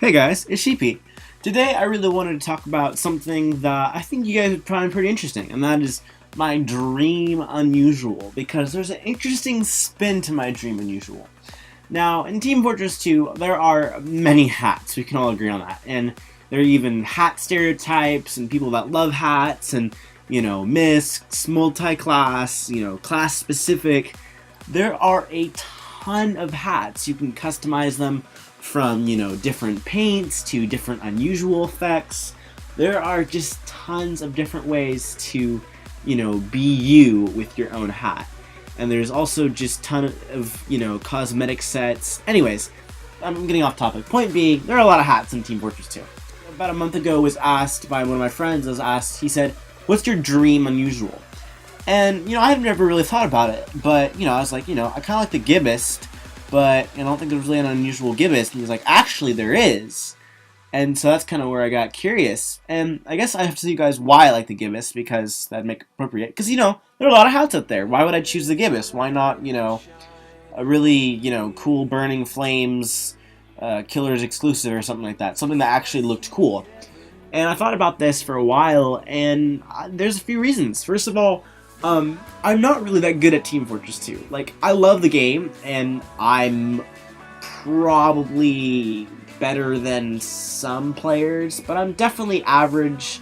Hey guys, it's Sheepy. Today I really wanted to talk about something that I think you guys would find pretty interesting, and that is my dream unusual, because there's an interesting spin to my dream unusual. Now, in Team Fortress 2, there are many hats, we can all agree on that, and there are even hat stereotypes, and people that love hats, and, miscs, multi-class, class-specific. There are a ton of hats. You can customize them from, different paints to different unusual effects. There are just tons of different ways to, be you with your own hat. And there's also just ton of, cosmetic sets. Anyways, I'm getting off topic. Point being, there are a lot of hats in Team Fortress 2. About a month ago was asked by one of my friends, he said, what's your dream unusual? And, I had never really thought about it, but, I was like, I kind of like the gibbist, but I don't think there's really an unusual gibbist. And he was like, actually, there is. And so that's kind of where I got curious. And I guess I have to tell you guys why I like the gibbist, because that'd make it appropriate. Because, there are a lot of hats out there. Why would I choose the gibbist? Why not, a really, cool Burning Flames, Killers exclusive or something like that? Something that actually looked cool. And I thought about this for a while, and there's a few reasons. First of all, I'm not really that good at Team Fortress 2. Like, I love the game, and I'm probably better than some players, but I'm definitely average.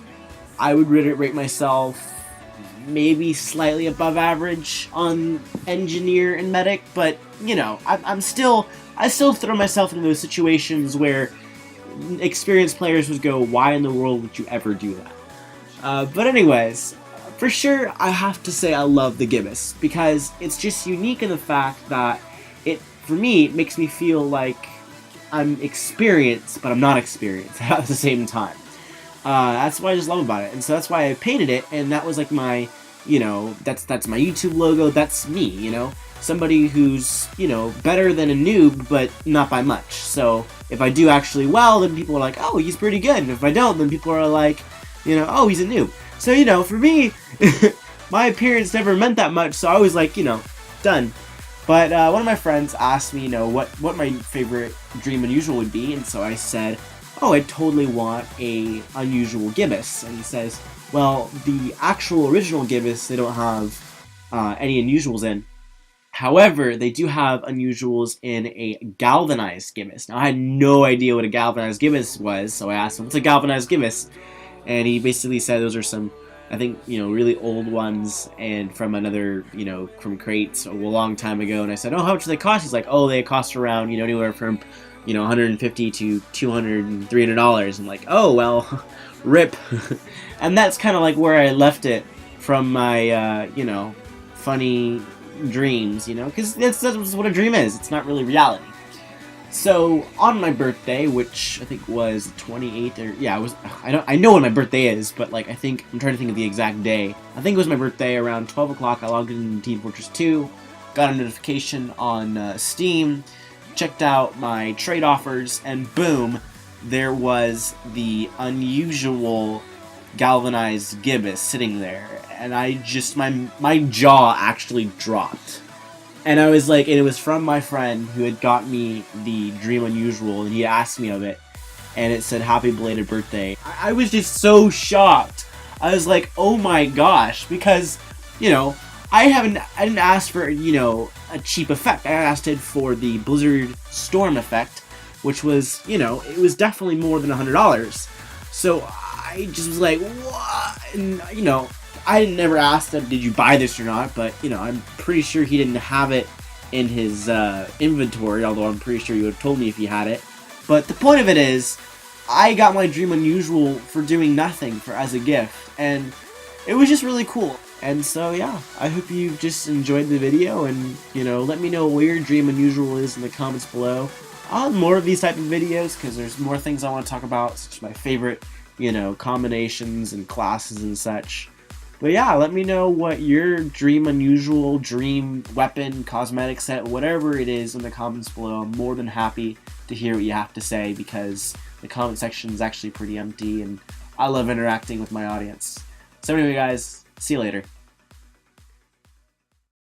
I would rate myself maybe slightly above average on engineer and medic, but, I still throw myself into those situations where experienced players would go, why in the world would you ever do that? But anyways, for sure, I have to say I love the gibbous, because it's just unique in the fact that for me, it makes me feel like I'm experienced, but I'm not experienced at the same time. That's what I just love about it, and so that's why I painted it, and that was like my, that's my YouTube logo, that's me, somebody who's, better than a noob, but not by much. So if I do actually well, then people are like, oh, he's pretty good, and if I don't, then people are like, oh, he's a noob. So, for me, my appearance never meant that much, so I was like, done. But one of my friends asked me, what my favorite dream unusual would be, and so I said, oh, I totally want a unusual gibbous. And he says, well, the actual original gibbous, they don't have any unusuals in. However, they do have unusuals in a galvanized gibbous. Now, I had no idea what a galvanized gibbous was, so I asked him, what's a galvanized gibbous? And he basically said those are some, I think, really old ones, and from another, from crates a long time ago. And I said, oh, how much do they cost? He's like, oh, they cost around, anywhere from, $150 to $200 and $300. I'm like, oh, well, rip. And that's kind of like where I left it from my, funny dreams, because that's what a dream is. It's not really reality. So, on my birthday, which I think was the 28th, or, yeah, it was, I know when my birthday is, but, I'm trying to think of the exact day. I think it was my birthday around 12 o'clock, I logged into Team Fortress 2, got a notification on Steam, checked out my trade offers, and boom, there was the unusual galvanized gibbous sitting there, and my jaw actually dropped. And I was like, and it was from my friend who had got me the Dream Unusual, and he asked me of it, and it said, happy belated birthday. I was just so shocked. I was like, oh my gosh, because, I didn't ask for, a cheap effect. I asked it for the Blizzard Storm effect, which was, it was definitely more than $100. So I just was like, what? And, I never asked him, did you buy this or not, but, I'm pretty sure he didn't have it in his inventory, although I'm pretty sure he would have told me if he had it. But the point of it is, I got my Dream Unusual for doing nothing as a gift, and it was just really cool. And so, yeah, I hope you just enjoyed the video, and, let me know what your Dream Unusual is in the comments below. I'll have more of these type of videos, because there's more things I want to talk about, such as my favorite, combinations and classes and such. But yeah, let me know what your dream unusual, dream weapon, cosmetic set, whatever it is in the comments below. I'm more than happy to hear what you have to say, because the comment section is actually pretty empty, and I love interacting with my audience. So anyway, guys, see you later.